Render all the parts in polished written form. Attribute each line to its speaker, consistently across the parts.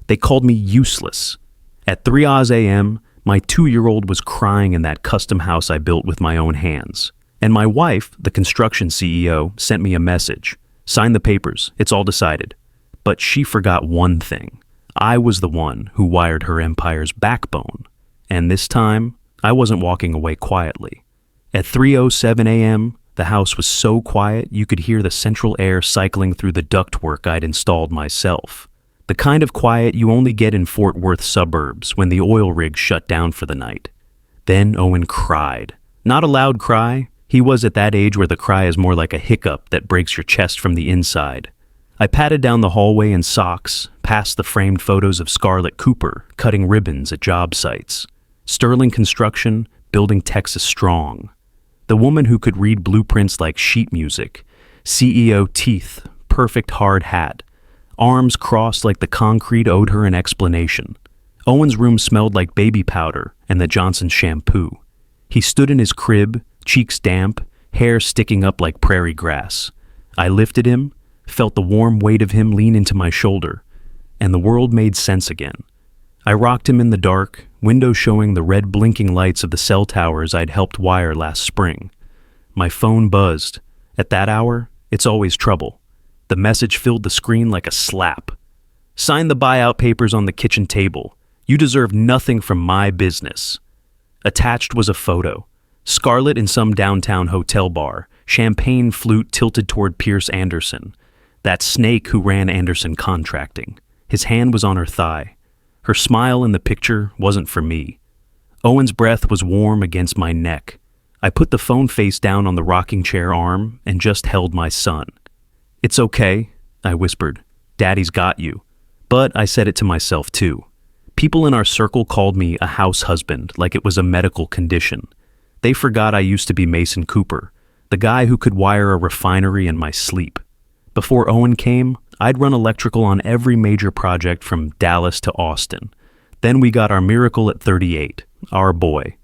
Speaker 1: They called me useless. At 3 a.m., my 2-year-old was crying in that custom house I built with my own hands. And my wife, the construction CEO, sent me a message. Sign the papers, it's all decided. But she forgot one thing. I was the one who wired her empire's backbone. And this time, I wasn't walking away quietly. At 3:07 a.m., the house was so quiet you could hear the central air cycling through the ductwork I'd installed myself. The kind of quiet you only get in Fort Worth suburbs when the oil rig shut down for the night. Then Owen cried. Not a loud cry. He was at that age where the cry is more like a hiccup that breaks your chest from the inside. I padded down the hallway in socks, past the framed photos of Scarlett Cooper cutting ribbons at job sites. Sterling Construction, building Texas strong. The woman who could read blueprints like sheet music. CEO teeth, perfect hard hat. Arms crossed like the concrete owed her an explanation. Owen's room smelled like baby powder and the Johnson shampoo. He stood in his crib, cheeks damp, hair sticking up like prairie grass. I lifted him, felt the warm weight of him lean into my shoulder, and the world made sense again. I rocked him in the dark, window showing the red blinking lights of the cell towers I'd helped wire last spring. My phone buzzed. At that hour, it's always trouble. The message filled the screen like a slap. Sign the buyout papers on the kitchen table. You deserve nothing from my business. Attached was a photo. Scarlett in some downtown hotel bar, champagne flute tilted toward Pierce Anderson, that snake who ran Anderson Contracting. His hand was on her thigh. Her smile in the picture wasn't for me. Owen's breath was warm against my neck. I put the phone face down on the rocking chair arm and just held my son. It's okay, I whispered. Daddy's got you. But I said it to myself too. People in our circle called me a house husband like it was a medical condition. They forgot I used to be Mason Cooper, the guy who could wire a refinery in my sleep. Before Owen came, I'd run electrical on every major project from Dallas to Austin. Then we got our miracle at 38, our boy.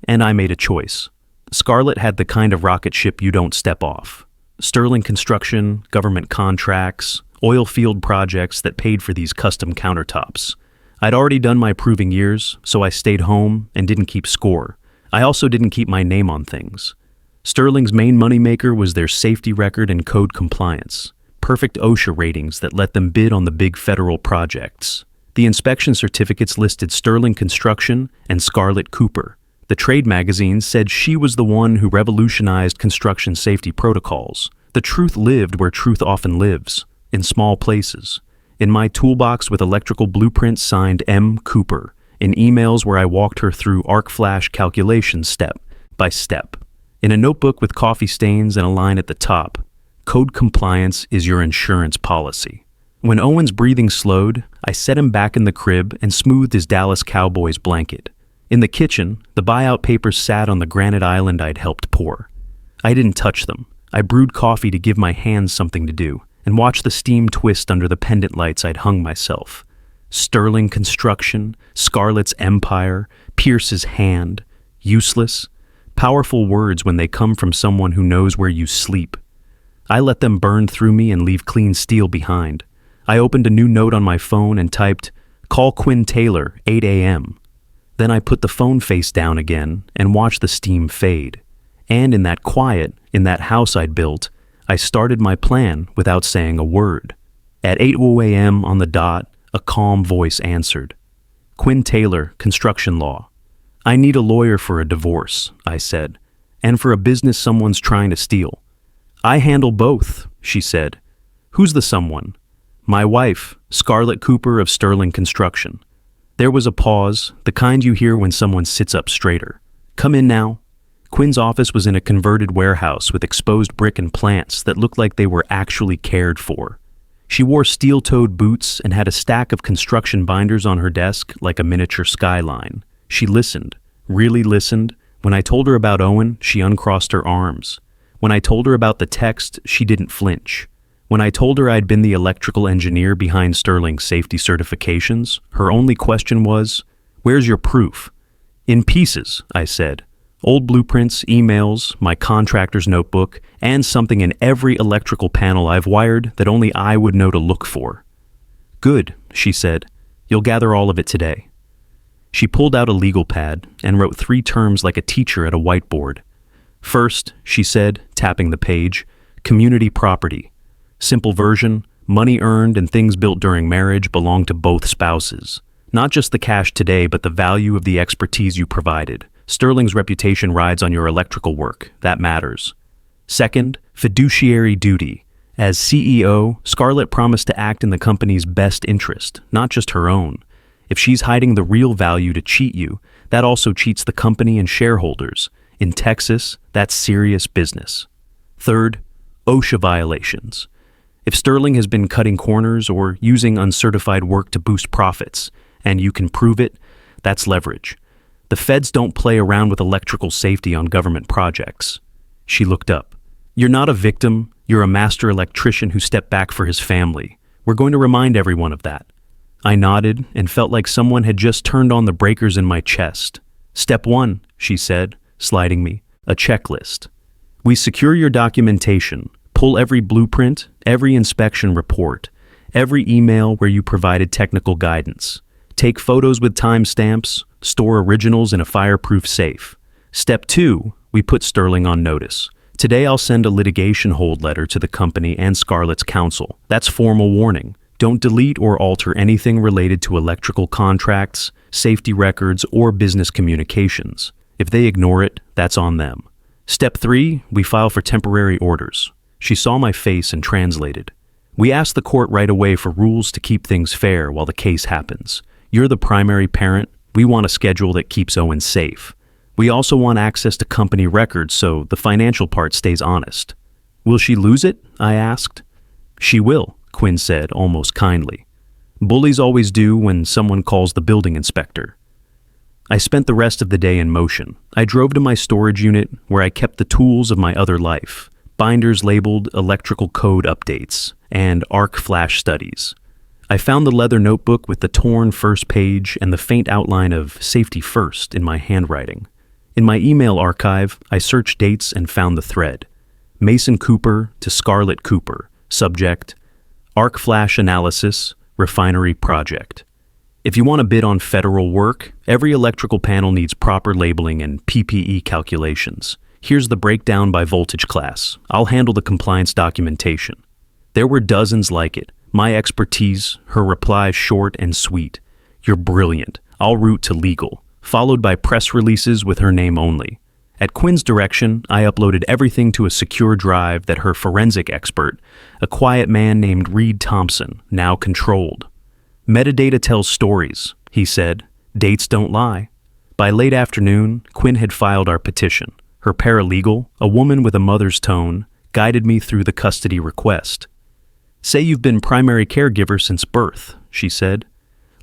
Speaker 1: And I made a choice. Scarlett had the kind of rocket ship you don't step off. Sterling Construction, government contracts, oil field projects that paid for these custom countertops. I'd already done my proving years, so I stayed home and didn't keep score. I also didn't keep my name on things. Sterling's main moneymaker was their safety record and code compliance. Perfect OSHA ratings that let them bid on the big federal projects. The inspection certificates listed Sterling Construction and Scarlett Cooper. The trade magazines said she was the one who revolutionized construction safety protocols. The truth lived where truth often lives, in small places. In my toolbox with electrical blueprints signed M. Cooper, in emails where I walked her through arc flash calculations step by step. In a notebook with coffee stains and a line at the top, code compliance is your insurance policy. When Owen's breathing slowed, I set him back in the crib and smoothed his Dallas Cowboys blanket. In the kitchen, the buyout papers sat on the granite island I'd helped pour. I didn't touch them. I brewed coffee to give my hands something to do, and watched the steam twist under the pendant lights I'd hung myself. Sterling Construction, Scarlett's empire, Pierce's hand, useless. Powerful words when they come from someone who knows where you sleep. I let them burn through me and leave clean steel behind. I opened a new note on my phone and typed, "Call Quinn Taylor, 8 a.m." Then I put the phone face down again and watched the steam fade. And in that quiet, in that house I'd built, I started my plan without saying a word. At 8 a.m. on the dot, a calm voice answered. "Quinn Taylor, construction law." "I need a lawyer for a divorce," I said, "and for a business someone's trying to steal." "I handle both," she said. "Who's the someone?" "My wife, Scarlett Cooper of Sterling Construction." There was a pause, the kind you hear when someone sits up straighter. "Come in now." Quinn's office was in a converted warehouse with exposed brick and plants that looked like they were actually cared for. She wore steel-toed boots and had a stack of construction binders on her desk like a miniature skyline. She listened, really listened. When I told her about Owen, she uncrossed her arms. When I told her about the text, she didn't flinch. When I told her I'd been the electrical engineer behind Sterling's safety certifications, her only question was, "Where's your proof?" "In pieces," I said. "Old blueprints, emails, my contractor's notebook, and something in every electrical panel I've wired that only I would know to look for." "Good," she said. You'll gather all of it today." She pulled out a legal pad and wrote 3 terms like a teacher at a whiteboard. "First," she said, tapping the page, "community property. Simple version, money earned and things built during marriage belong to both spouses. Not just the cash today, but the value of the expertise you provided. Sterling's reputation rides on your electrical work. That matters. Second, fiduciary duty. As CEO, Scarlett promised to act in the company's best interest, not just her own. If she's hiding the real value to cheat you, that also cheats the company and shareholders. In Texas, that's serious business. Third, OSHA violations. If Sterling has been cutting corners or using uncertified work to boost profits, and you can prove it, that's leverage. The feds don't play around with electrical safety on government projects." She looked up. "You're not a victim. You're a master electrician who stepped back for his family. We're going to remind everyone of that." I nodded and felt like someone had just turned on the breakers in my chest. "Step 1, she said, sliding me, a checklist. "We secure your documentation, pull every blueprint, every inspection report, every email where you provided technical guidance. Take photos with timestamps, store originals in a fireproof safe. Step 2, we put Sterling on notice. Today I'll send a litigation hold letter to the company and Scarlett's counsel. That's formal warning. Don't delete or alter anything related to electrical contracts, safety records, or business communications. If they ignore it, that's on them. Step 3, we file for temporary orders." She saw my face and translated. "We asked the court right away for rules to keep things fair while the case happens. You're the primary parent. We want a schedule that keeps Owen safe. We also want access to company records so the financial part stays honest." "Will she lose it?" I asked. "She will," Quinn said, almost kindly. "Bullies always do when someone calls the building inspector." I spent the rest of the day in motion. I drove to my storage unit where I kept the tools of my other life, binders labeled electrical code updates and arc flash studies. I found the leather notebook with the torn first page and the faint outline of safety first in my handwriting. In my email archive, I searched dates and found the thread. Mason Cooper to Scarlett Cooper. Subject, Arc Flash Analysis, Refinery Project. If you want to bid on federal work, every electrical panel needs proper labeling and PPE calculations. Here's the breakdown by voltage class. I'll handle the compliance documentation. There were dozens like it. My expertise, her reply short and sweet. "You're brilliant. I'll route to legal," followed by press releases with her name only. At Quinn's direction, I uploaded everything to a secure drive that her forensic expert, a quiet man named Reed Thompson, now controlled. "Metadata tells stories," he said. "Dates don't lie." By late afternoon, Quinn had filed our petition. Her paralegal, a woman with a mother's tone, guided me through the custody request. "Say you've been primary caregiver since birth," she said.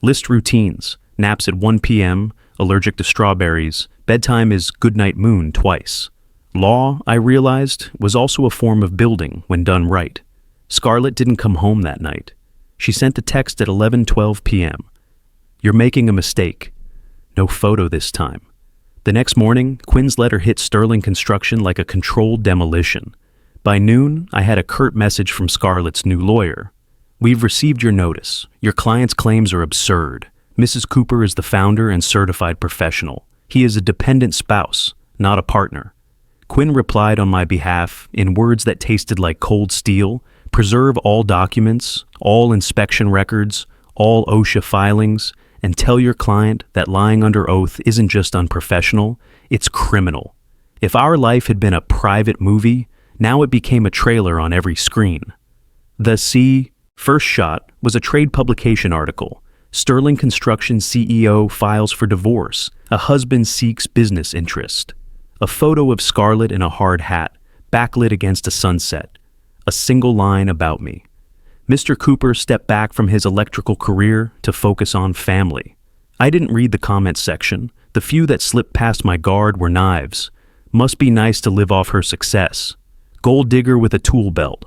Speaker 1: "List routines. Naps at 1 p.m., allergic to strawberries. Bedtime is goodnight moon twice." Law, I realized, was also a form of building when done right. Scarlett didn't come home that night. She sent a text at 11:12 p.m. "You're making a mistake." No photo this time. The next morning, Quinn's letter hit Sterling Construction like a controlled demolition. By noon, I had a curt message from Scarlett's new lawyer. "We've received your notice. Your client's claims are absurd. Mrs. Cooper is the founder and certified professional. He is a dependent spouse, not a partner." Quinn replied on my behalf in words that tasted like cold steel. "Preserve all documents, all inspection records, all OSHA filings, and tell your client that lying under oath isn't just unprofessional, it's criminal. If our life had been a private movie, now it became a trailer on every screen." The first shot was a trade publication article. Sterling Construction CEO files for divorce. A husband seeks business interest. A photo of Scarlett in a hard hat, backlit against a sunset. A single line about me. Mr. Cooper stepped back from his electrical career to focus on family. I didn't read the comments section. The few that slipped past my guard were knives. "Must be nice to live off her success. Gold digger with a tool belt."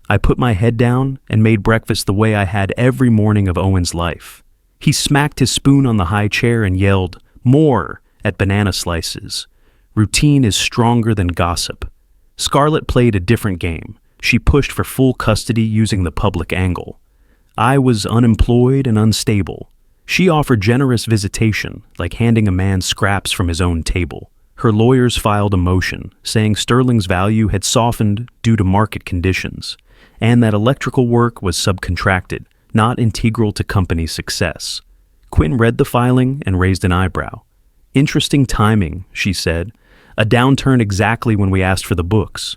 Speaker 1: I put my head down and made breakfast the way I had every morning of Owen's life. He smacked his spoon on the high chair and yelled, "More!" at banana slices. Routine is stronger than gossip. Scarlett played a different game. She pushed for full custody using the public angle. I was unemployed and unstable. She offered generous visitation, like handing a man scraps from his own table. Her lawyers filed a motion, saying Sterling's value had softened due to market conditions, and that electrical work was subcontracted, not integral to company success. Quinn read the filing and raised an eyebrow. "Interesting timing," she said. "A downturn exactly when we asked for the books."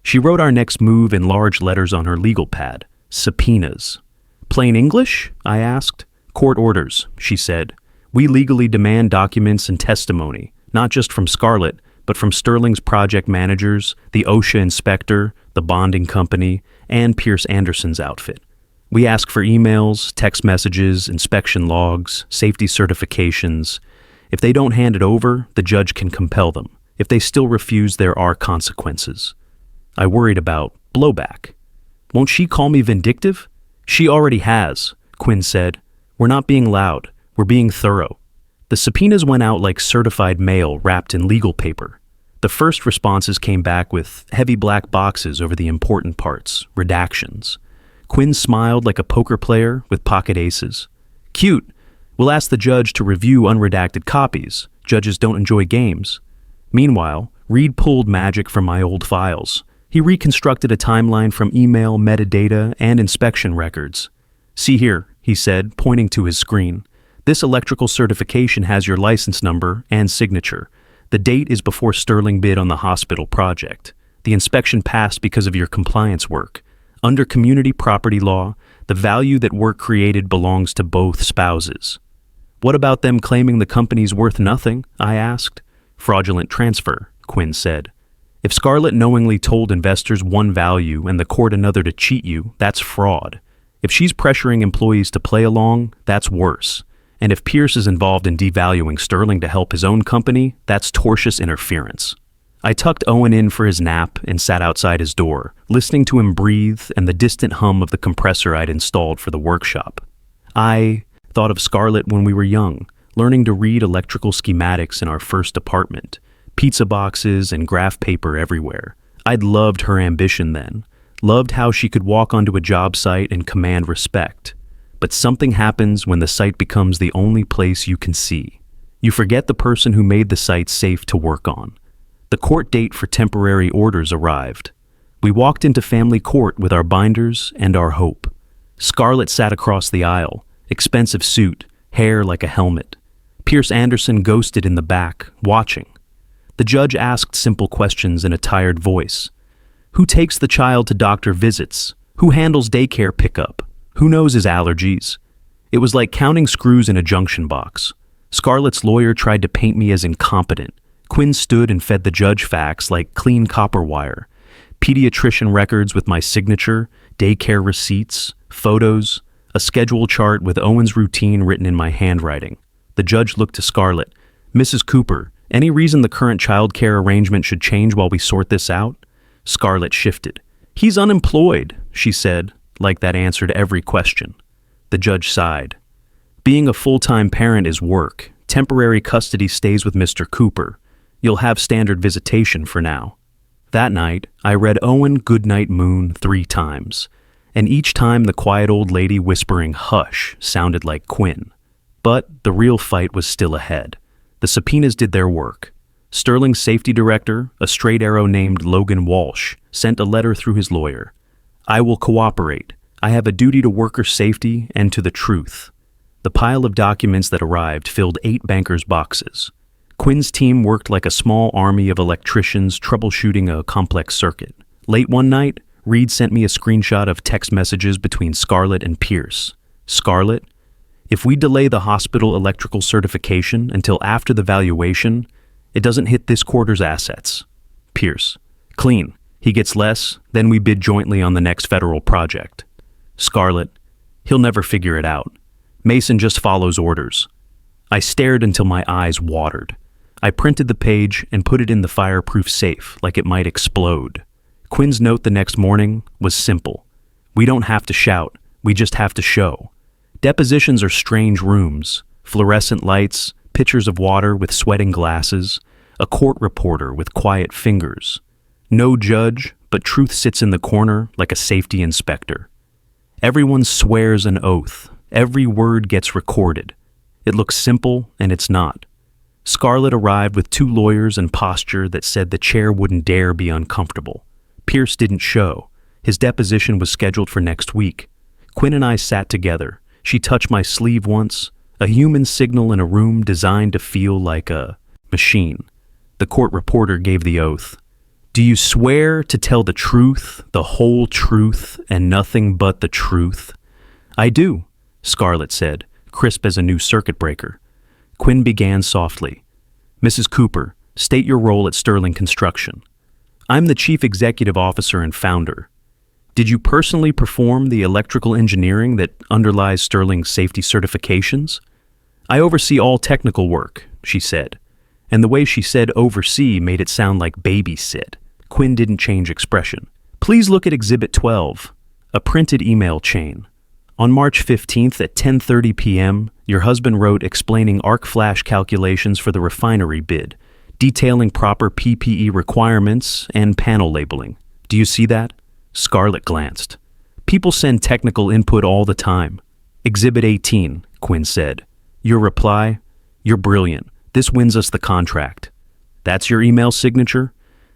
Speaker 1: She wrote our next move in large letters on her legal pad: subpoenas. "Plain English?" I asked. "Court orders," she said. "We legally demand documents and testimony, not just from Scarlett, but from Sterling's project managers, the OSHA inspector, the bonding company, and Pierce Anderson's outfit. We ask for emails, text messages, inspection logs, safety certifications. If they don't hand it over, the judge can compel them. If they still refuse, there are consequences." I worried about blowback. "Won't she call me vindictive?" "She already has," Quinn said. "We're not being loud. We're being thorough." The subpoenas went out like certified mail wrapped in legal paper. The first responses came back with heavy black boxes over the important parts, redactions. Quinn smiled like a poker player with pocket aces. "Cute. We'll ask the judge to review unredacted copies. Judges don't enjoy games." Meanwhile, Reed pulled magic from my old files. He reconstructed a timeline from email, metadata, and inspection records. "See here," he said, pointing to his screen. "This electrical certification has your license number and signature. The date is before Sterling bid on the hospital project. The inspection passed because of your compliance work. Under community property law, the value that work created belongs to both spouses." "What about them claiming the company's worth nothing?" I asked. "Fraudulent transfer," Quinn said. "If Scarlett knowingly told investors one value and the court another to cheat you, that's fraud. If she's pressuring employees to play along, that's worse. And if Pierce is involved in devaluing Sterling to help his own company, that's tortious interference." I tucked Owen in for his nap and sat outside his door, listening to him breathe and the distant hum of the compressor I'd installed for the workshop. I thought of Scarlett when we were young, learning to read electrical schematics in our first apartment, pizza boxes and graph paper everywhere. I'd loved her ambition then, loved how she could walk onto a job site and command respect. But something happens when the site becomes the only place you can see. You forget the person who made the site safe to work on. The court date for temporary orders arrived. We walked into family court with our binders and our hope. Scarlett sat across the aisle, expensive suit, hair like a helmet. Pierce Anderson ghosted in the back, watching. The judge asked simple questions in a tired voice. Who takes the child to doctor visits? Who handles daycare pickup? Who knows his allergies? It was like counting screws in a junction box. Scarlett's lawyer tried to paint me as incompetent. Quinn stood and fed the judge facts like clean copper wire. Pediatrician records with my signature, daycare receipts, photos, a schedule chart with Owen's routine written in my handwriting. The judge looked to Scarlett. "Mrs. Cooper, any reason the current child care arrangement should change while we sort this out?" Scarlett shifted. "He's unemployed," she said, like that answered every question. The judge sighed. "Being a full-time parent is work. Temporary custody stays with Mr. Cooper. You'll have standard visitation for now." That night, I read Owen Goodnight Moon 3 times, and each time the quiet old lady whispering "hush" sounded like Quinn. But the real fight was still ahead. The subpoenas did their work. Sterling's safety director, a straight arrow named Logan Walsh, sent a letter through his lawyer. "I will cooperate. I have a duty to worker safety and to the truth." The pile of documents that arrived filled 8 bankers' boxes. Quinn's team worked like a small army of electricians troubleshooting a complex circuit. Late one night, Reed sent me a screenshot of text messages between Scarlett and Pierce. Scarlett, "If we delay the hospital electrical certification until after the valuation, it doesn't hit this quarter's assets." Pierce, "Clean. He gets less, then we bid jointly on the next federal project." Scarlett, "He'll never figure it out. Mason just follows orders." I stared until my eyes watered. I printed the page and put it in the fireproof safe like it might explode. Quinn's note the next morning was simple. "We don't have to shout, we just have to show." Depositions are strange rooms, fluorescent lights, pitchers of water with sweating glasses, a court reporter with quiet fingers. No judge, but truth sits in the corner like a safety inspector. Everyone swears an oath. Every word gets recorded. It looks simple, and it's not. Scarlett arrived with 2 lawyers and posture that said the chair wouldn't dare be uncomfortable. Pierce didn't show. His deposition was scheduled for next week. Quinn and I sat together. She touched my sleeve once, a human signal in a room designed to feel like a machine. The court reporter gave the oath. "Do you swear to tell the truth, the whole truth, and nothing but the truth?" "I do," Scarlett said, crisp as a new circuit breaker. Quinn began softly. "Mrs. Cooper, state your role at Sterling Construction." "I'm the chief executive officer and founder." "Did you personally perform the electrical engineering that underlies Sterling's safety certifications?" "I oversee all technical work," she said. And the way she said oversee made it sound like babysit. Quinn didn't change expression. "Please look at Exhibit 12, a printed email chain. On March 15th at 10:30 p.m., your husband wrote explaining arc flash calculations for the refinery bid, detailing proper PPE requirements and panel labeling. Do you see that?" Scarlett glanced. "People send technical input all the time." "Exhibit 18, Quinn said. Your reply? "You're brilliant. This wins us the contract." "That's your email signature?"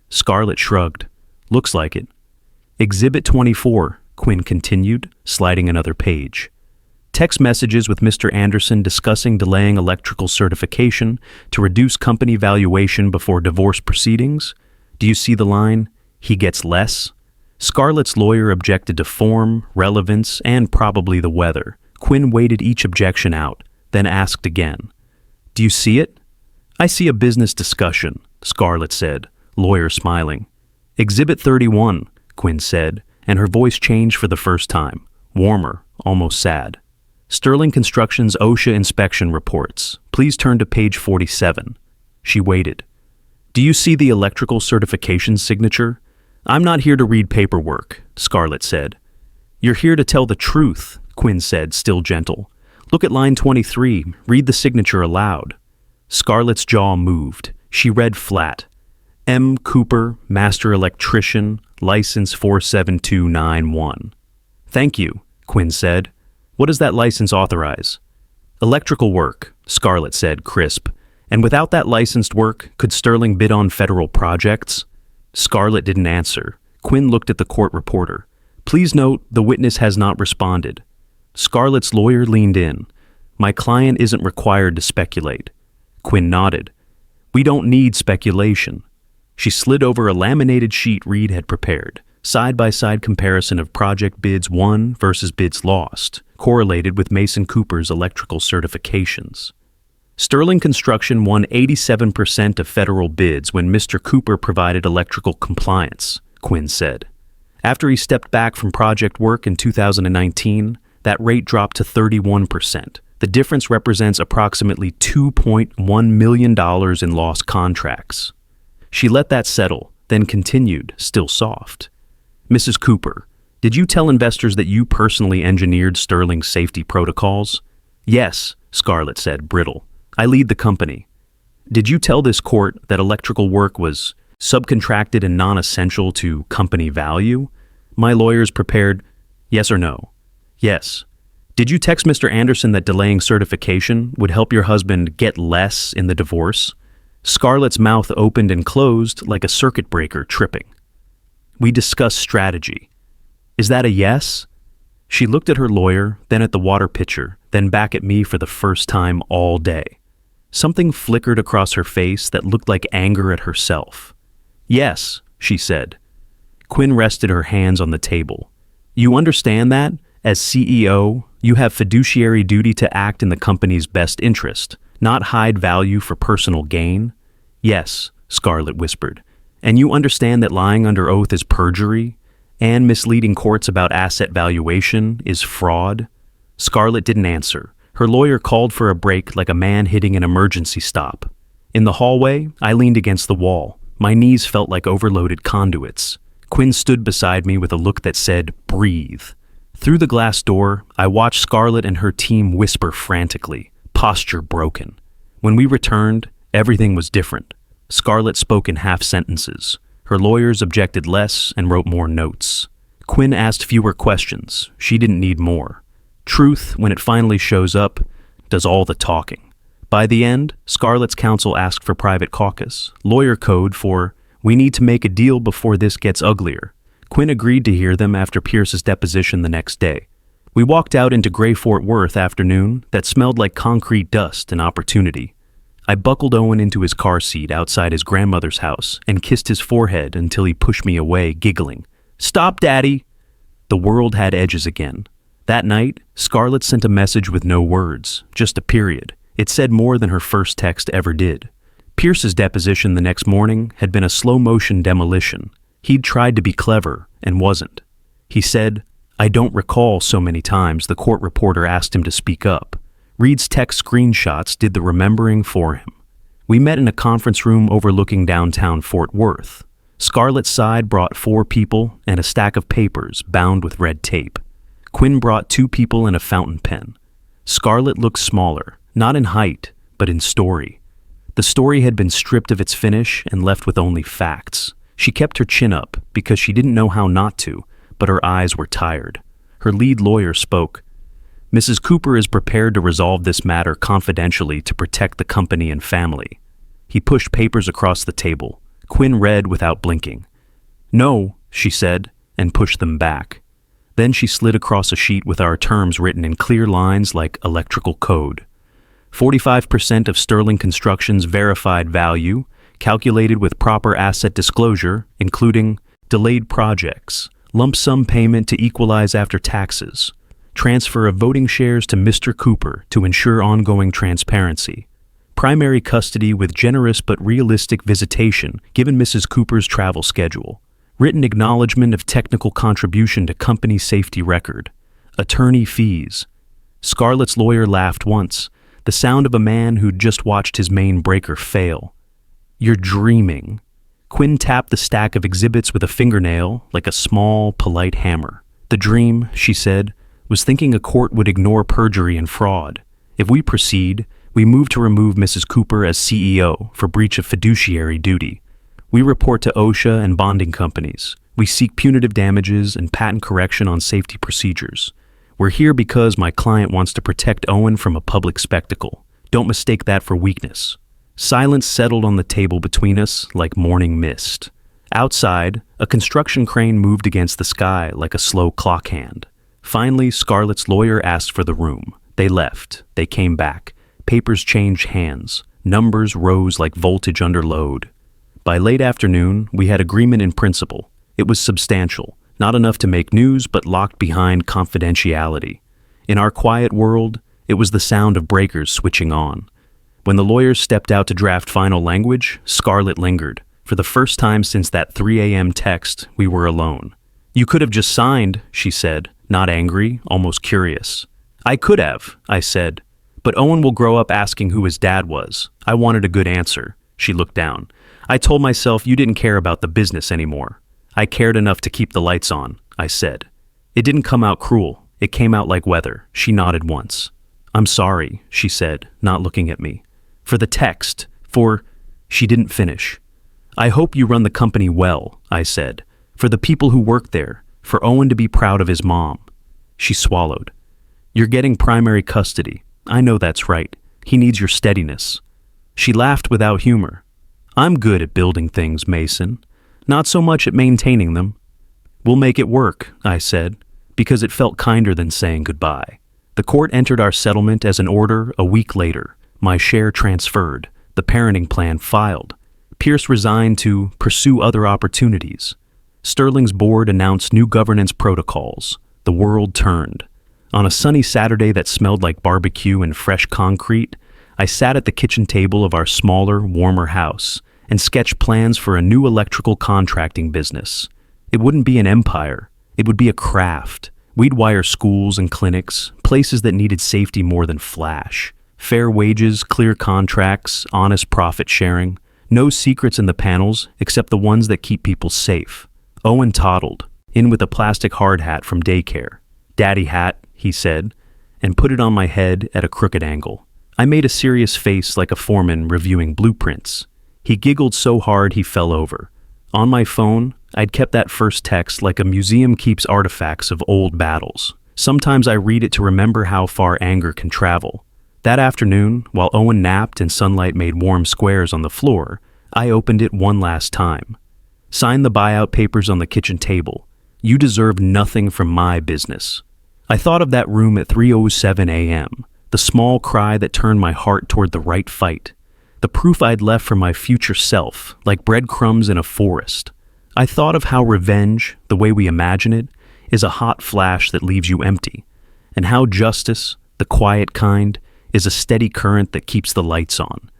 Speaker 1: Scarlett shrugged. "Looks like it." "Exhibit 24, Quinn continued, sliding another page. "Text messages with Mr. Anderson discussing delaying electrical certification to reduce company valuation before divorce proceedings. Do you see the line, 'He gets less'?" Scarlett's lawyer objected to form, relevance, and probably the weather. Quinn waited each objection out, then asked again. "Do you see it?" "I see a business discussion," Scarlett said, lawyer smiling. "Exhibit 31, Quinn said, and her voice changed for the first time, warmer, almost sad. "Sterling Construction's OSHA inspection reports. Please turn to page 47. She waited. "Do you see the electrical certification signature?" "I'm not here to read paperwork," Scarlett said. "You're here to tell the truth," Quinn said, still gentle. "Look at line 23. Read the signature aloud." Scarlett's jaw moved. She read flat. "M. Cooper, Master Electrician, License 47291. "Thank you," Quinn said. "What does that license authorize?" "Electrical work," Scarlett said, crisp. "And without that licensed work, could Sterling bid on federal projects?" Scarlett didn't answer. Quinn looked at the court reporter. "Please note, the witness has not responded." Scarlett's lawyer leaned in. "My client isn't required to speculate." Quinn nodded. "We don't need speculation." She slid over a laminated sheet Reed had prepared, side-by-side comparison of project bids won versus bids lost, correlated with Mason Cooper's electrical certifications. Sterling Construction won 87% of federal bids when Mr. Cooper provided electrical compliance, Quinn said. After he stepped back from project work in 2019, that rate dropped to 31%. The difference represents approximately $2.1 million in lost contracts. She let that settle, then continued, still soft. "Mrs. Cooper, did you tell investors that you personally engineered Sterling's safety protocols?" "Yes," Scarlett said, brittle. "I lead the company." "Did you tell this court that electrical work was subcontracted and non-essential to company value?" My lawyers prepared, "Yes or no?" "Yes." "Did you text Mr. Anderson that delaying certification would help your husband get less in the divorce?" Scarlett's mouth opened and closed like a circuit breaker tripping. "We discussed strategy." "Is that a yes?" She looked at her lawyer, then at the water pitcher, then back at me for the first time all day. Something flickered across her face that looked like anger at herself. "Yes," she said. Quinn rested her hands on the table. "You understand that, as CEO, you have fiduciary duty to act in the company's best interest, not hide value for personal gain?" "Yes," Scarlett whispered. "And you understand that lying under oath is perjury, and misleading courts about asset valuation is fraud?" Scarlett didn't answer. Her lawyer called for a break like a man hitting an emergency stop. In the hallway, I leaned against the wall. My knees felt like overloaded conduits. Quinn stood beside me with a look that said, "Breathe." Through the glass door, I watched Scarlett and her team whisper frantically, posture broken. When we returned, everything was different. Scarlett spoke in half sentences. Her lawyers objected less and wrote more notes. Quinn asked fewer questions. She didn't need more. Truth, when it finally shows up, does all the talking. By the end, Scarlett's counsel asked for private caucus, lawyer code for, "We need to make a deal before this gets uglier." Quinn agreed to hear them after Pierce's deposition the next day. We walked out into gray Fort Worth afternoon that smelled like concrete dust and opportunity. I buckled Owen into his car seat outside his grandmother's house and kissed his forehead until he pushed me away, giggling. "Stop, Daddy!" The world had edges again. That night, Scarlett sent a message with no words, just a period. It said more than her first text ever did. Pierce's deposition the next morning had been a slow-motion demolition. He'd tried to be clever and wasn't. He said, "I don't recall so many times the court reporter asked him to speak up." Reed's text screenshots did the remembering for him. We met in a conference room overlooking downtown Fort Worth. Scarlett's side brought 4 people and a stack of papers bound with red tape. Quinn brought 2 people and a fountain pen. Scarlett looked smaller, not in height, but in story. The story had been stripped of its finish and left with only facts. She kept her chin up because she didn't know how not to, but her eyes were tired. Her lead lawyer spoke. "Mrs. Cooper is prepared to resolve this matter confidentially to protect the company and family." He pushed papers across the table. Quinn read without blinking. "No," she said, and pushed them back. Then she slid across a sheet with our terms written in clear lines like electrical code. 45% of Sterling Construction's verified value, calculated with proper asset disclosure, including delayed projects, lump sum payment to equalize after taxes, transfer of voting shares to Mr. Cooper to ensure ongoing transparency, primary custody with generous but realistic visitation given Mrs. Cooper's travel schedule, written acknowledgement of technical contribution to company safety record, attorney fees. Scarlett's lawyer laughed once, the sound of a man who'd just watched his main breaker fail. "You're dreaming." Quinn tapped the stack of exhibits with a fingernail like a small, polite hammer. "The dream," she said, "was thinking a court would ignore perjury and fraud. If we proceed, we move to remove Mrs. Cooper as CEO for breach of fiduciary duty. We report to OSHA and bonding companies. We seek punitive damages and patent correction on safety procedures. We're here because my client wants to protect Owen from a public spectacle. Don't mistake that for weakness." Silence settled on the table between us like morning mist. Outside, a construction crane moved against the sky like a slow clock hand. Finally, Scarlett's lawyer asked for the room. They left. They came back. Papers changed hands. Numbers rose like voltage under load. By late afternoon, we had agreement in principle. It was substantial, not enough to make news, but locked behind confidentiality. In our quiet world, it was the sound of breakers switching on. When the lawyers stepped out to draft final language, Scarlett lingered. For the first time since that 3 a.m. text, we were alone. "You could have just signed," she said, not angry, almost curious. "I could have," I said. "But Owen will grow up asking who his dad was. I wanted a good answer." She looked down. "I told myself you didn't care about the business anymore." "I cared enough to keep the lights on," I said. "It didn't come out cruel. It came out like weather." She nodded once. "I'm sorry," she said, not looking at me. "For the text, for—" She didn't finish. "I hope you run the company well," I said. "For the people who work there, for Owen to be proud of his mom." She swallowed. "You're getting primary custody. I know that's right. He needs your steadiness." She laughed without humor. "I'm good at building things, Mason. Not so much at maintaining them." "We'll make it work," I said, because it felt kinder than saying goodbye. The court entered our settlement as an order a week later. My share transferred. The parenting plan filed. Pierce resigned to pursue other opportunities. Sterling's board announced new governance protocols. The world turned. On a sunny Saturday that smelled like barbecue and fresh concrete, I sat at the kitchen table of our smaller, warmer house and sketched plans for a new electrical contracting business. It wouldn't be an empire. It would be a craft. We'd wire schools and clinics, places that needed safety more than flash. Fair wages, clear contracts, honest profit sharing. No secrets in the panels except the ones that keep people safe. Owen toddled, in with a plastic hard hat from daycare. "Daddy hat," he said, and put it on my head at a crooked angle. I made a serious face like a foreman reviewing blueprints. He giggled so hard he fell over. On my phone, I'd kept that first text like a museum keeps artifacts of old battles. Sometimes I read it to remember how far anger can travel. That afternoon, while Owen napped and sunlight made warm squares on the floor, I opened it one last time. Signed the buyout papers on the kitchen table. You deserve nothing from my business. I thought of that room at 3:07 a.m., the small cry that turned my heart toward the right fight, the proof I'd left for my future self, like breadcrumbs in a forest. I thought of how revenge, the way we imagine it, is a hot flash that leaves you empty, and how justice, the quiet kind, is a steady current that keeps the lights on.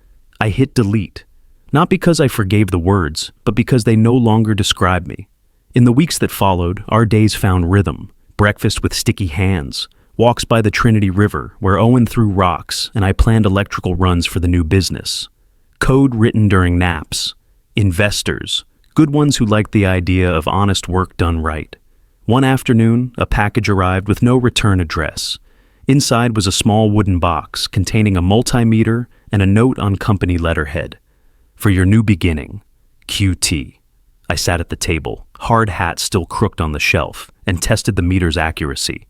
Speaker 1: I hit delete, not because I forgave the words, but because they no longer describe me. In the weeks that followed, our days found rhythm. Breakfast with sticky hands, walks by the Trinity River where Owen threw rocks and I planned electrical runs for the new business. Code written during naps. Investors, good ones who liked the idea of honest work done right. One afternoon, a package arrived with no return address. Inside was a small wooden box containing a multimeter and a note on company letterhead. For your new beginning, QT. I sat at the table, hard hat still crooked on the shelf, and tested the meter's accuracy.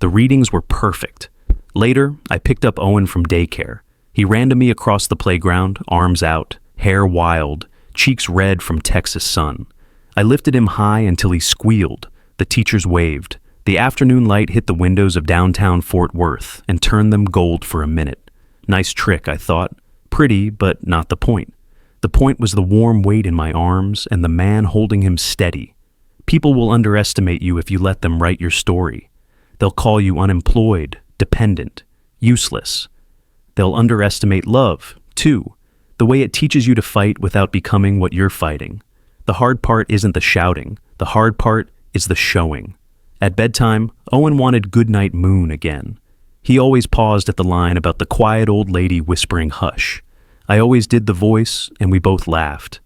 Speaker 1: The readings were perfect. Later, I picked up Owen from daycare. He ran to me across the playground, arms out, hair wild, cheeks red from Texas sun. I lifted him high until he squealed. The teachers waved. The afternoon light hit the windows of downtown Fort Worth and turned them gold for a minute. Nice trick, I thought. Pretty, but not the point. The point was the warm weight in my arms and the man holding him steady. People will underestimate you if you let them write your story. They'll call you unemployed, dependent, useless. They'll underestimate love, too, the way it teaches you to fight without becoming what you're fighting. The hard part isn't the shouting. The hard part is the showing. At bedtime, Owen wanted Goodnight Moon again. He always paused at the line about the quiet old lady whispering hush. I always did the voice, and we both laughed.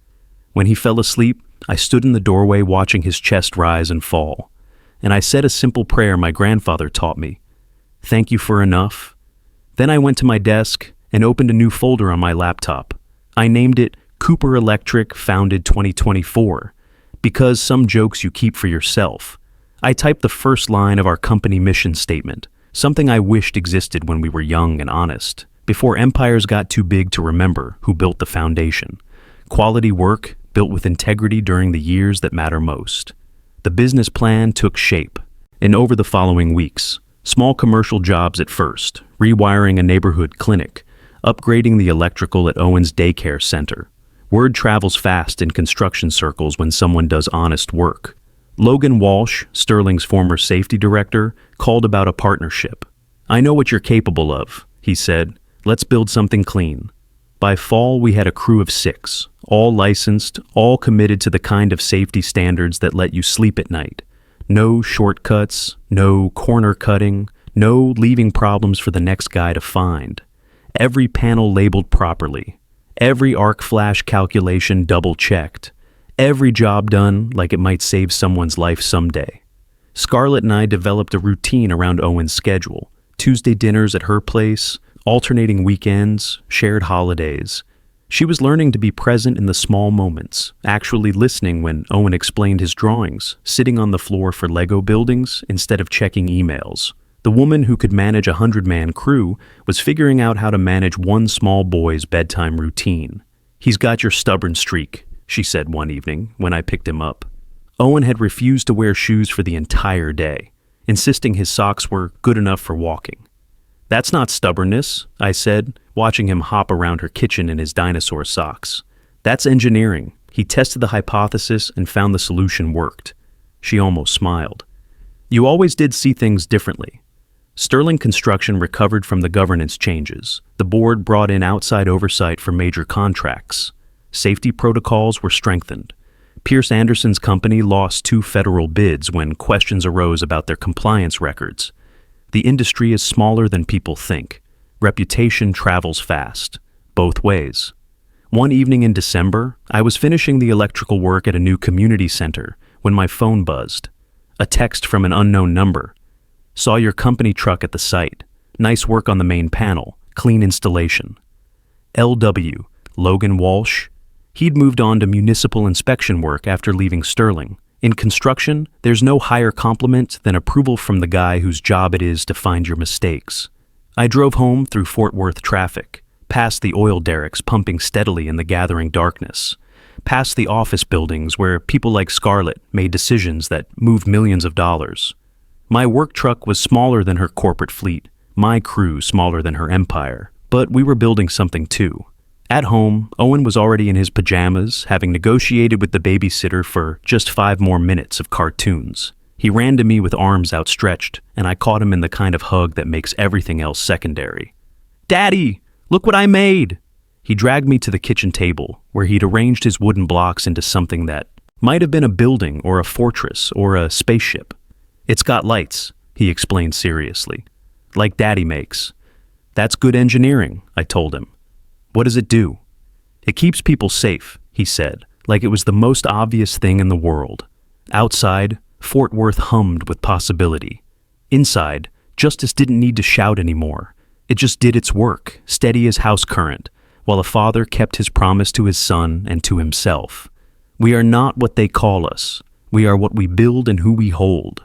Speaker 1: When he fell asleep, I stood in the doorway watching his chest rise and fall. And I said a simple prayer my grandfather taught me. Thank you for enough. Then I went to my desk and opened a new folder on my laptop. I named it Cooper Electric Founded 2024, because some jokes you keep for yourself. I typed the first line of our company mission statement, something I wished existed when we were young and honest, before empires got too big to remember who built the foundation. Quality work built with integrity during the years that matter most. The business plan took shape, and over the following weeks, small commercial jobs at first, rewiring a neighborhood clinic, upgrading the electrical at Owen's daycare center. Word travels fast in construction circles when someone does honest work. Logan Walsh, Sterling's former safety director, called about a partnership. I know what you're capable of, he said. Let's build something clean. By fall, we had a crew of 6, all licensed, all committed to the kind of safety standards that let you sleep at night. No shortcuts, no corner cutting, no leaving problems for the next guy to find. Every panel labeled properly. Every arc flash calculation double-checked. Every job done like it might save someone's life someday. Scarlett and I developed a routine around Owen's schedule. Tuesday dinners at her place, alternating weekends, shared holidays. She was learning to be present in the small moments, actually listening when Owen explained his drawings, sitting on the floor for Lego buildings instead of checking emails. The woman who could manage a 100-man crew was figuring out how to manage one small boy's bedtime routine. He's got your stubborn streak, she said one evening when I picked him up. Owen had refused to wear shoes for the entire day, insisting his socks were good enough for walking. That's not stubbornness, I said, watching him hop around her kitchen in his dinosaur socks. That's engineering. He tested the hypothesis and found the solution worked. She almost smiled. You always did see things differently. Sterling Construction recovered from the governance changes. The board brought in outside oversight for major contracts. Safety protocols were strengthened. Pierce Anderson's company lost 2 federal bids when questions arose about their compliance records. The industry is smaller than people think. Reputation travels fast, both ways. One evening in December, I was finishing the electrical work at a new community center when my phone buzzed. A text from an unknown number. Saw your company truck at the site. Nice work on the main panel. Clean installation. LW, Logan Walsh. He'd moved on to municipal inspection work after leaving Sterling. In construction, there's no higher compliment than approval from the guy whose job it is to find your mistakes. I drove home through Fort Worth traffic, past the oil derricks pumping steadily in the gathering darkness, past the office buildings where people like Scarlett made decisions that moved millions of dollars. My work truck was smaller than her corporate fleet, my crew smaller than her empire, but we were building something too. At home, Owen was already in his pajamas, having negotiated with the babysitter for just 5 more minutes of cartoons. He ran to me with arms outstretched, and I caught him in the kind of hug that makes everything else secondary. "Daddy, look what I made!" He dragged me to the kitchen table, where he'd arranged his wooden blocks into something that might have been a building or a fortress or a spaceship. "It's got lights," he explained seriously. "Like Daddy makes." "That's good engineering," I told him. "What does it do?" "It keeps people safe," he said, like it was the most obvious thing in the world. Outside, Fort Worth hummed with possibility. Inside, justice didn't need to shout anymore. It just did its work, steady as house current, while a father kept his promise to his son and to himself. We are not what they call us. We are what we build and who we hold.